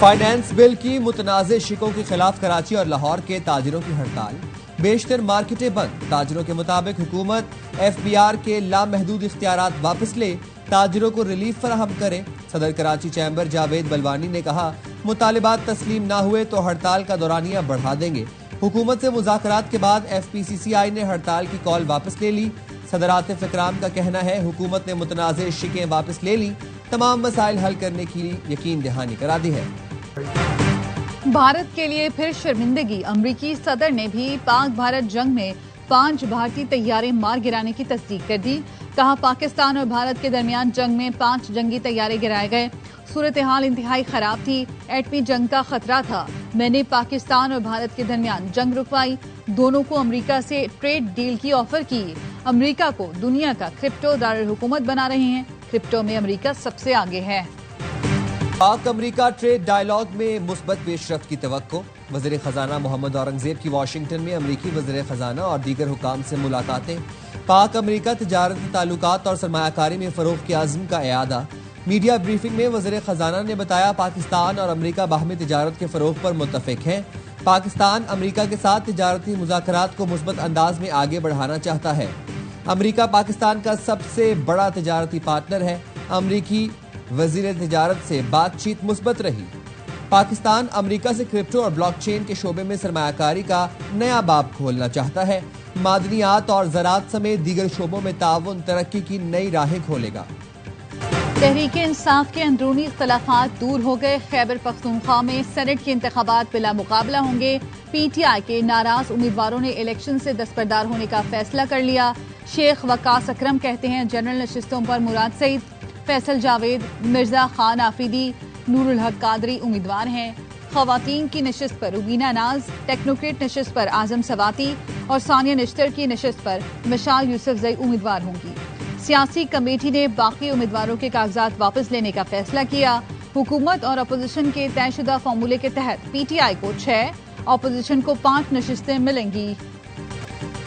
Finance bill کی متنازع شقوں کے خلاف کراچی اور لاہور کے تاجروں کی ہڑتال، بیشتر مارکیٹیں بند۔ تاجروں کے مطابق حکومت ایف بی آر کے لامحدود اختیارات واپس لے، تاجروں کو ریلیف فراہم کرے۔ صدر کراچی چیمبر جاوید بلوانی نے کہا، مطالبات تسلیم نہ ہوئے تو ہڑتال کا دورانیہ بڑھا دیں گے۔ حکومت سے مذاکرات کے بعد ایف پی سی سی آئی نے ہڑتال کی کال واپس لے لی۔ صدر عاطف اکرام کا کہنا ہے، حکومت نے متنازع شقیں واپس لے لی، تمام مسائل حل کرنے کی یقین دہانی کرا دی ہے۔ بھارت کے لیے پھر شرمندگی، امریکی صدر نے بھی پاک بھارت جنگ میں 5 بھارتی طیارے مار گرانے کی تصدیق کر دی۔ کہا، پاکستان اور بھارت کے درمیان جنگ میں 5 جنگی طیارے گرائے گئے۔ صورتحال انتہائی خراب تھی، ایٹمی جنگ کا خطرہ تھا۔ میں نے پاکستان اور بھارت کے درمیان جنگ رکوائی، دونوں کو امریکہ سے ٹریڈ ڈیل کی آفر کی۔ امریکہ کو دنیا کا کرپٹو دارالحکومت بنا رہے ہیں، کرپٹو میں امریکہ سب سے آگے ہے۔ پاک امریکہ ٹریڈ ڈائیلاگ میں مثبت پیش رفت کی توقع۔ وزیر خزانہ محمد اورنگزیب کی واشنگٹن میں امریکی وزیر خزانہ اور دیگر حکام سے ملاقاتیں۔ پاک امریکہ تجارتی تعلقات اور سرمایہ کاری میں فروغ کے عزم کا اعادہ۔ میڈیا بریفنگ میں وزیر خزانہ نے بتایا، پاکستان اور امریکہ باہمی تجارت کے فروغ پر متفق ہیں۔ پاکستان امریکہ کے ساتھ تجارتی مذاکرات کو مثبت انداز میں آگے بڑھانا چاہتا ہے۔ امریکہ پاکستان کا سب سے بڑا تجارتی پارٹنر ہے۔ امریکی وزیر تجارت سے بات چیت مثبت رہی۔ پاکستان امریکہ سے کرپٹو اور بلاک چین کے شعبے میں سرمایہ کاری کا نیا باب کھولنا چاہتا ہے۔ معدنیات اور زراعت سمیت دیگر شعبوں میں تعاون ترقی کی نئی راہیں کھولے گا۔ تحریک انصاف کے اندرونی اختلافات دور ہو گئے۔ خیبر پختونخوا میں سینٹ کے انتخابات بلا مقابلہ ہوں گے۔ پی ٹی آئی کے ناراض امیدواروں نے الیکشن سے دستبردار ہونے کا فیصلہ کر لیا۔ شیخ وقاص اکرم کہتے ہیں، جنرل نشستوں پر مراد سعید، فیصل جاوید، مرزا خان آفیدی، نور الحق قادری امیدوار ہیں۔ خواتین کی نشست پر روبینہ ناز، ٹیکنوکریٹ نشست پر اعظم سواتی اور ثانیہ نشتر کی نشست پر مشال یوسف زئی امیدوار ہوں گی۔ سیاسی کمیٹی نے باقی امیدواروں کے کاغذات واپس لینے کا فیصلہ کیا۔ حکومت اور اپوزیشن کے طے شدہ فارمولے کے تحت پی ٹی آئی کو 6، اپوزیشن کو 5 نشستیں ملیں گی۔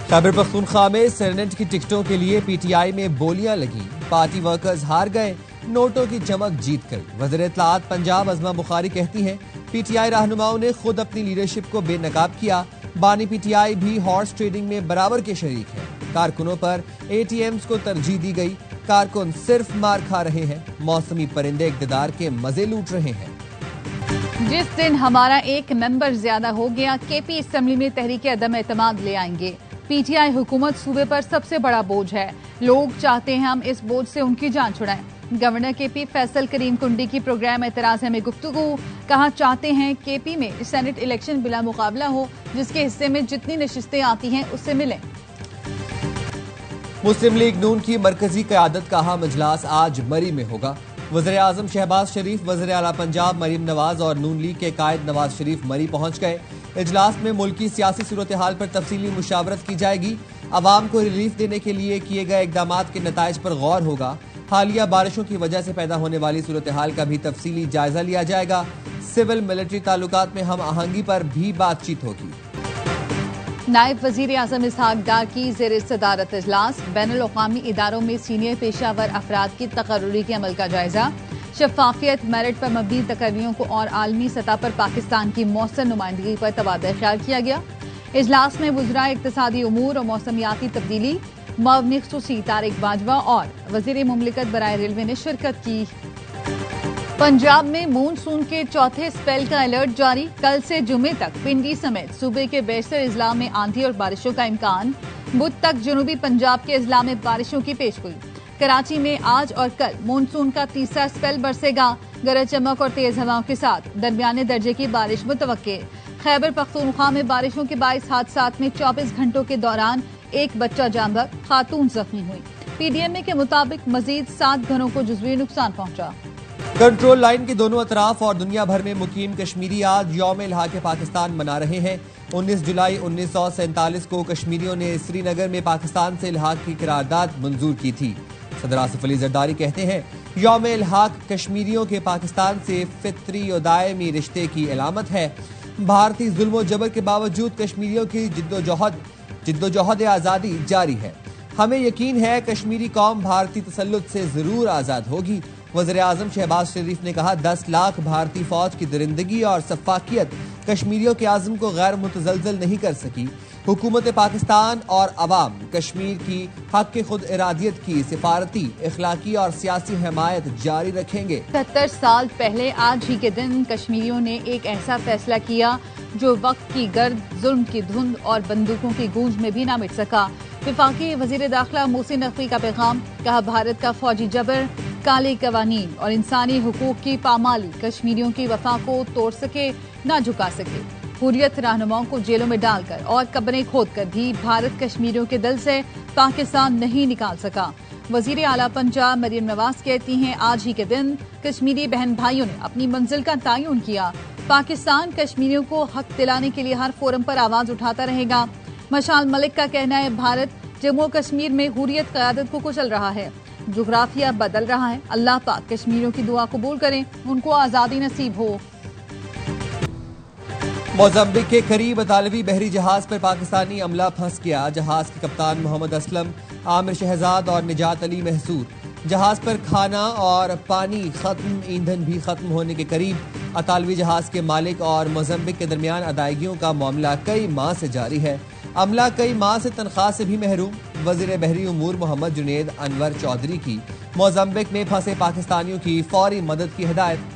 خیبر پختونخوا میں سینیٹ کی ٹکٹوں کے لیے پی ٹی آئی میں بولیاں لگیں، پارٹی ورکرز ہار گئے، نوٹوں کی چمک جیت گئی۔ وزیر اطلاعات پنجاب عظمہ بخاری کہتی ہیں، پی ٹی آئی رہنماؤں نے خود اپنی لیڈرشپ کو بے نقاب کیا۔ بانی پی ٹی آئی بھی ہارس ٹریڈنگ میں برابر کے شریک ہیں۔ کارکنوں پر اے ٹی ایمز کو ترجیح دی گئی، کارکن صرف مار کھا رہے ہیں، موسمی پرندے اقتدار کے مزے لوٹ رہے ہیں۔ جس دن ہمارا ایک ممبر زیادہ ہو گیا، کے پی اسمبلی میں تحریک عدم اعتماد لے آئیں گے۔ پی ٹی آئی حکومت صوبے پر سب سے بڑا بوجھ ہے، لوگ چاہتے ہیں ہم اس بوجھ سے ان کی جان چھڑائیں۔ گورنر کے پی فیصل کریم کنڈی کی پروگرام اعتراض میں گفتگو، کہا چاہتے ہیں کے پی میں سینٹ الیکشن بلا مقابلہ ہو، جس کے حصے میں جتنی نشستیں آتی ہیں اس سے ملیں۔ مسلم لیگ نون کی مرکزی قیادت کا اہم اجلاس آج مری میں ہوگا۔ وزیر اعظم شہباز شریف، وزیر اعلیٰ پنجاب مریم نواز اور نون لیگ کے قائد نواز شریف مری پہنچ گئے۔ اجلاس میں ملکی سیاسی صورتحال پر تفصیلی مشاورت کی جائے گی۔ عوام کو ریلیف دینے کے لیے کیے گئے اقدامات کے نتائج پر غور ہوگا۔ حالیہ بارشوں کی وجہ سے پیدا ہونے والی صورتحال کا بھی تفصیلی جائزہ لیا جائے گا۔ سول ملٹری تعلقات میں ہم آہنگی پر بھی بات چیت ہوگی۔ نائب وزیر اعظم اسحاق ڈار کی زیر صدارت اجلاس، بین الاقوامی اداروں میں سینئر پیشہ ور افراد کی تقرری کے عمل کا جائزہ، شفافیت، میرٹ پر مبنی تقرریوں کو اور عالمی سطح پر پاکستان کی مؤثر نمائندگی پر تبادلہ خیال کیا گیا۔ اجلاس میں وزرائے اقتصادی امور اور موسمیاتی تبدیلی، معاون خصوصی طارق باجوہ اور وزیر مملکت برائے ریلوے نے شرکت کی۔ پنجاب میں مون سون کے چوتھے اسپیل کا الرٹ جاری، کل سے جمعے تک پنڈی سمیت صوبے کے بیشتر اضلاع میں آندھی اور بارشوں کا امکان، بدھ تک جنوبی پنجاب کے اضلاع میں بارشوں کی پیشگوئی۔ کراچی میں آج اور کل مون سون کا تیسرا اسپیل برسے گا، گرج چمک اور تیز ہواؤں کے ساتھ درمیانے درجے کی بارش متوقع۔ خیبر پختونخوا میں بارشوں کے باعث حادثات میں 24 گھنٹوں کے دوران ایک بچہ جاں بحق، خاتون زخمی ہوئی۔ پی ڈی ایم اے کے مطابق مزید 7 گھروں کو جزوی نقصان پہنچا۔ کنٹرول لائن کے دونوں اطراف اور دنیا بھر میں مقیم کشمیری آج یوم الحاق پاکستان منا رہے ہیں۔ 19 جولائی 1947 کو کشمیریوں نے سری نگر میں پاکستان سے الحاق کی قرارداد منظور کی تھی۔ صدر آصف علی زرداری کہتے ہیں، یوم الحاق کشمیریوں کے پاکستان سے فطری و دائمی رشتے کی علامت ہے۔ بھارتی ظلم و جبر کے باوجود کشمیریوں کی جد و جہد آزادی جاری ہے۔ ہمیں یقین ہے کشمیری قوم بھارتی تسلط سے ضرور آزاد ہوگی۔ وزیر اعظم شہباز شریف نے کہا 10 لاکھ بھارتی فوج کی درندگی اور سفاکیت کشمیریوں کے عزم کو غیر متزلزل نہیں کر سکی. حکومت پاکستان اور عوام کشمیر کی حق کے خود ارادیت کی سفارتی، اخلاقی اور سیاسی حمایت جاری رکھیں گے. 70 سال پہلے آج ہی کے دن کشمیریوں نے ایک ایسا فیصلہ کیا جو وقت کی گرد، ظلم کی دھند اور بندوقوں کی گونج میں بھی نہ مٹ سکا. وفاقی وزیر داخلہ محسن نقوی کا پیغام، کہا بھارت کا فوجی جبر، کالے قوانین اور انسانی حقوق کی پامالی کشمیریوں کی وفا کو توڑ سکے نہ جھکا سکے. حریت رہنماؤں کو جیلوں میں ڈال کر اور قبریں کھود کر بھی بھارت کشمیریوں کے دل سے پاکستان نہیں نکال سکا. وزیر اعلیٰ پنجاب مریم نواز کہتی ہیں آج ہی کے دن کشمیری بہن بھائیوں نے اپنی منزل کا تعین کیا. پاکستان کشمیریوں کو حق دلانے کے لیے ہر فورم پر آواز اٹھاتا رہے گا. مشال ملک کا کہنا ہے بھارت جموں کشمیر میں حریت قیادت کو کچل رہا ہے، جغرافیہ بدل رہا ہے. اللہ پاک کشمیریوں کی دعا قبول کریں، ان کو آزادی نصیب ہو. موزمبک کے قریب اطالوی بحری جہاز پر پاکستانی عملہ پھنس گیا. جہاز کے کپتان محمد اسلم، عامر شہزاد اور نجات علی محسود. جہاز پر کھانا اور پانی ختم، ایندھن بھی ختم ہونے کے قریب. اطالوی جہاز کے مالک اور موزمبک کے درمیان ادائیگیوں کا معاملہ کئی ماہ سے جاری ہے. عملہ کئی ماہ سے تنخواہ سے بھی محروم. وزیر بحری امور محمد جنید انور چودھری کی موزمبک میں پھنسے پاکستانیوں کی فوری مدد کی ہدایت.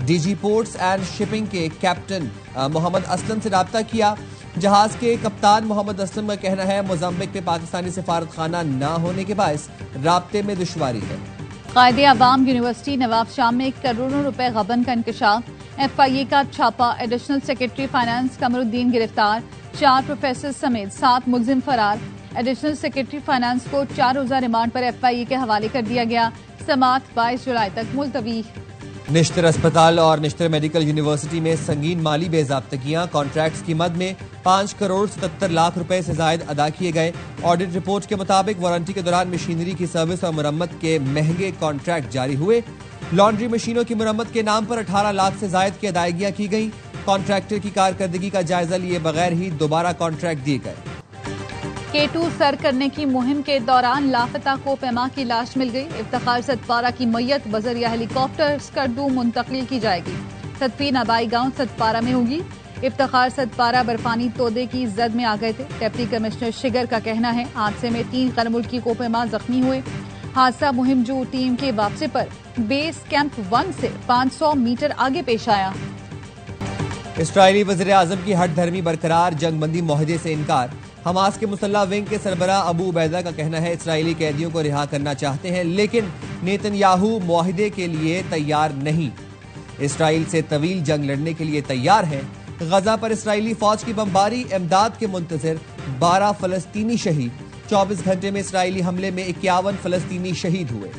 D G ports and shipping کے کیپٹن محمد اسلم سے رابطہ کیا. جہاز کے کپتان محمد اسلم کا کہنا ہے موزمبک میں پاکستانی سفارت خانہ نہ ہونے کے باعث رابطے میں دشواری ہے. قائد عوام یونیورسٹی نواب شاہ میں کروڑوں روپے غبن کا انکشاف. ایف آئی اے کا چھاپا. ایڈیشنل سیکرٹری فائنانس قمر الدین گرفتار. 4 پروفیسر سمیت 7 ملزم فرار. ایڈیشنل سیکرٹری فائنانس کو 4 روزہ ریمانڈ پر ایف آئی اے کے حوالے کر دیا گیا. سماعت 22 جولائی تک ملتوی. نشتر اسپتال اور نشتر میڈیکل یونیورسٹی میں سنگین مالی بے ضابطگیاں. کانٹریکٹس کی مد میں 5 کروڑ 77 لاکھ روپے سے زائد ادا کیے گئے. آڈٹ رپورٹ کے مطابق وارنٹی کے دوران مشینری کی سروس اور مرمت کے مہنگے کانٹریکٹ جاری ہوئے. لانڈری مشینوں کی مرمت کے نام پر 18 لاکھ سے زائد کی ادائیگیاں کی گئیں. کانٹریکٹر کی کارکردگی کا جائزہ لیے بغیر ہی دوبارہ کانٹریکٹ دیے گئے. K2 سر کرنے کی مہم کے دوران لاپتہ کوپیما کی لاش مل گئی. افتخار ستپارہ کی میت بذریعہ ہیلی کاپٹر اسکردو منتقل کی جائے گی. تدفین آبائی گاؤں ستپارہ میں ہوگی. افتخار ستپارہ برفانی تودے کی زد میں آ گئے تھے. ڈپٹی کمشنر شگر کا کہنا ہے حادثے میں 3 غیر ملکی کوپیما زخمی ہوئے. حادثہ مہم جو ٹیم کے واپسی پر بیس کیمپ 1 سے 500 میٹر آگے پیش آیا. اسرائیلی وزیر اعظم کی ہٹ دھرمی برقرار، جنگ بندی معاہدے سے انکار. حماس کے مسلح ونگ کے سربراہ ابو عبیدہ کا کہنا ہے اسرائیلی قیدیوں کو رہا کرنا چاہتے ہیں لیکن نیتن یاہو معاہدے کے لیے تیار نہیں. اسرائیل سے طویل جنگ لڑنے کے لیے تیار ہے. غزہ پر اسرائیلی فوج کی بمباری، امداد کے منتظر 12 فلسطینی شہید. 24 گھنٹے میں اسرائیلی حملے میں 51 فلسطینی شہید ہوئے.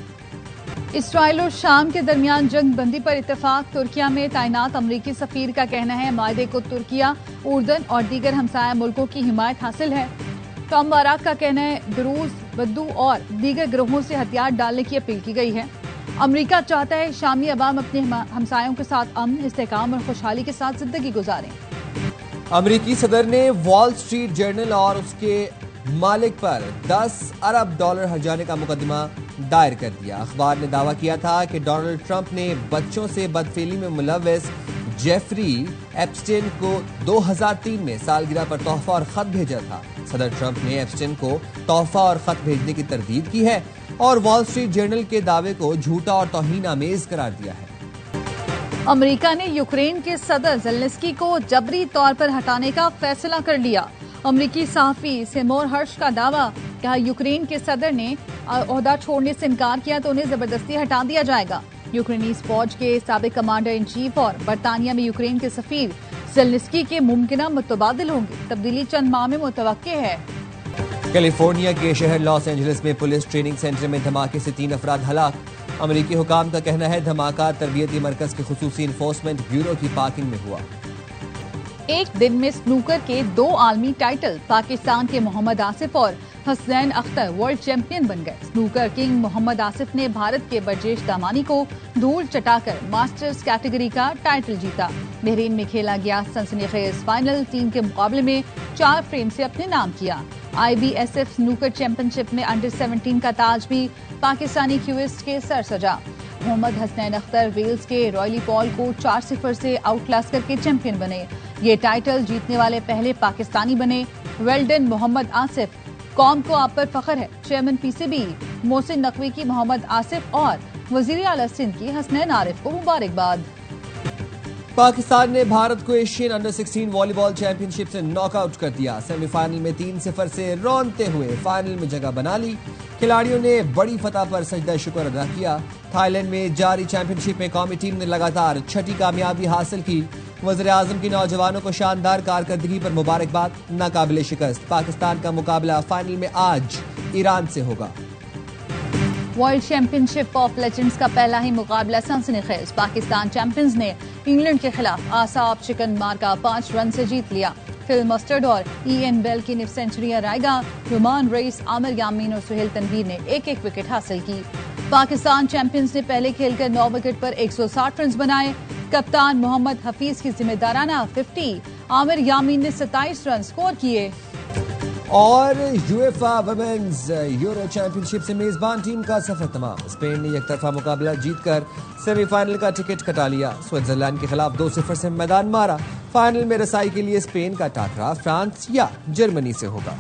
اسرائیل اور شام کے درمیان جنگ بندی پر اتفاق. ترکیہ میں تعینات امریکی سفیر کا کہنا ہے معاہدے کو ترکیہ، اردن اور دیگر ہمسایہ ملکوں کی حمایت حاصل ہے. ٹام باراک کا کہنا ہے دروز، بدو اور دیگر گروہوں سے ہتھیار ڈالنے کی اپیل کی گئی ہے. امریکہ چاہتا ہے شامی عوام اپنے ہمسایوں کے ساتھ امن، استحکام اور خوشحالی کے ساتھ زندگی گزاریں. امریکی صدر نے وال اسٹریٹ جرنل اور اس کے مالک پر $10 ارب ہرجانے کا مقدمہ دائر کر دیا. اخبار نے دعویٰ کیا تھا کہ ڈونلڈ ٹرمپ نے بچوں سے بدفعلی میں ملوث جیفری ایپسٹین کو 2003 میں سالگرہ پر تحفہ اور خط بھیجا تھا. صدر ٹرمپ نے ایپسٹین کو تحفہ اور خط بھیجنے کی تردید کی ہے اور وال اسٹریٹ جرنل کے دعوے کو جھوٹا اور توہین آمیز قرار دیا ہے. امریکہ نے یوکرین کے صدر زیلنسکی کو جبری طور پر ہٹانے کا فیصلہ کر لیا. امریکی صحافی سیمور ہرش کا دعویٰ، کہا یوکرین کے صدر نے عہدہ چھوڑنے سے انکار کیا تو انہیں زبردستی ہٹا دیا جائے گا. یوکرینی فوج کے سابق کمانڈر ان چیف اور برطانیہ میں یوکرین کے سفیر زیلنسکی کے ممکنہ متبادل ہوں گے. تبدیلی چند ماہ میں متوقع ہے. کیلیفورنیا کے شہر لاس اینجلس میں پولیس ٹریننگ سینٹر میں دھماکے سے 3 افراد ہلاک. امریکی حکام کا کہنا ہے دھماکہ تربیتی مرکز کے خصوصی انفورسمنٹ بیورو کی پارکنگ میں ہوا. ایک دن میں سنوکر کے 2 عالمی ٹائٹل. پاکستان کے محمد آصف اور حسین اختر ورلڈ چیمپئن بن گئے. سنوکر کنگ محمد آصف نے بھارت کے برجیش دامانی کو دھول چٹا کر ماسٹرز کیٹیگری کا ٹائٹل جیتا. بحرین میں کھیلا گیا سنسنی خیز فائنل. ٹیم کے مقابلے میں 4 فریم سے اپنے نام کیا. I B S F snooker championship میں انڈر 17 کا تاج بھی پاکستانی کیوسٹ کے سر سجا. محمد حسنین اختر ویلز کے رائلی پال کو 4-0 سے آؤٹ کلاس کر کے چیمپئن بنے. یہ ٹائٹل جیتنے والے پہلے پاکستانی بنے. ویل ڈن محمد آصف. قوم کو آپ پر فخر ہے. Chairman P C B Mohsin Naqvi کی محمد آصف اور وزیر اعلی سندھ کی حسنین عارف کو مبارکباد. پاکستان نے بھارت کو ایشین انڈر 16 والی بال چیمپئن شپ سے ناک آؤٹ کر دیا. سیمی فائنل میں 3-0 سے رونتے ہوئے فائنل میں جگہ بنا لی. کھلاڑیوں نے بڑی فتح پر سجدہ شکر ادا کیا. تھائی لینڈ میں جاری چیمپئن شپ میں قومی ٹیم نے لگاتار 6ٹھی کامیابی حاصل کی. وزیر اعظم کی نوجوانوں کو شاندار کارکردگی پر مبارکباد. ناقابل شکست پاکستان کا مقابلہ فائنل میں آج ایران سے ہوگا. World champion ship of legends کا پہلا ہی مقابلہ سنسنی خیز. پاکستان چیمپئنز نے انگلینڈ کے خلاف آصاب چکن مارکا 5 رن سے جیت لیا. فل مسٹرڈ اور ای این بیل کی نصف سینچریاں رائے گا. رومان رئیس، عامر یامین اور سہیل تنویر نے ایک ایک وکٹ حاصل کی. پاکستان چیمپئنز نے پہلے کھیل کر 9 وکٹ پر 160 رنز بنائے. کپتان محمد حفیظ کی ذمہ دارانہ 50. عامر یامین نے 27 رن سکور کیے. اور یویفا ویمنز یورو چیمپئن شپ سے میزبان ٹیم کا سفر تمام. اسپین نے یک طرفہ مقابلہ جیت کر سیمی فائنل کا ٹکٹ کٹا لیا. سوئٹزرلینڈ کے خلاف 2-0 سے میدان مارا. فائنل میں رسائی کے لیے اسپین کا ٹاکرا فرانس یا جرمنی سے ہوگا.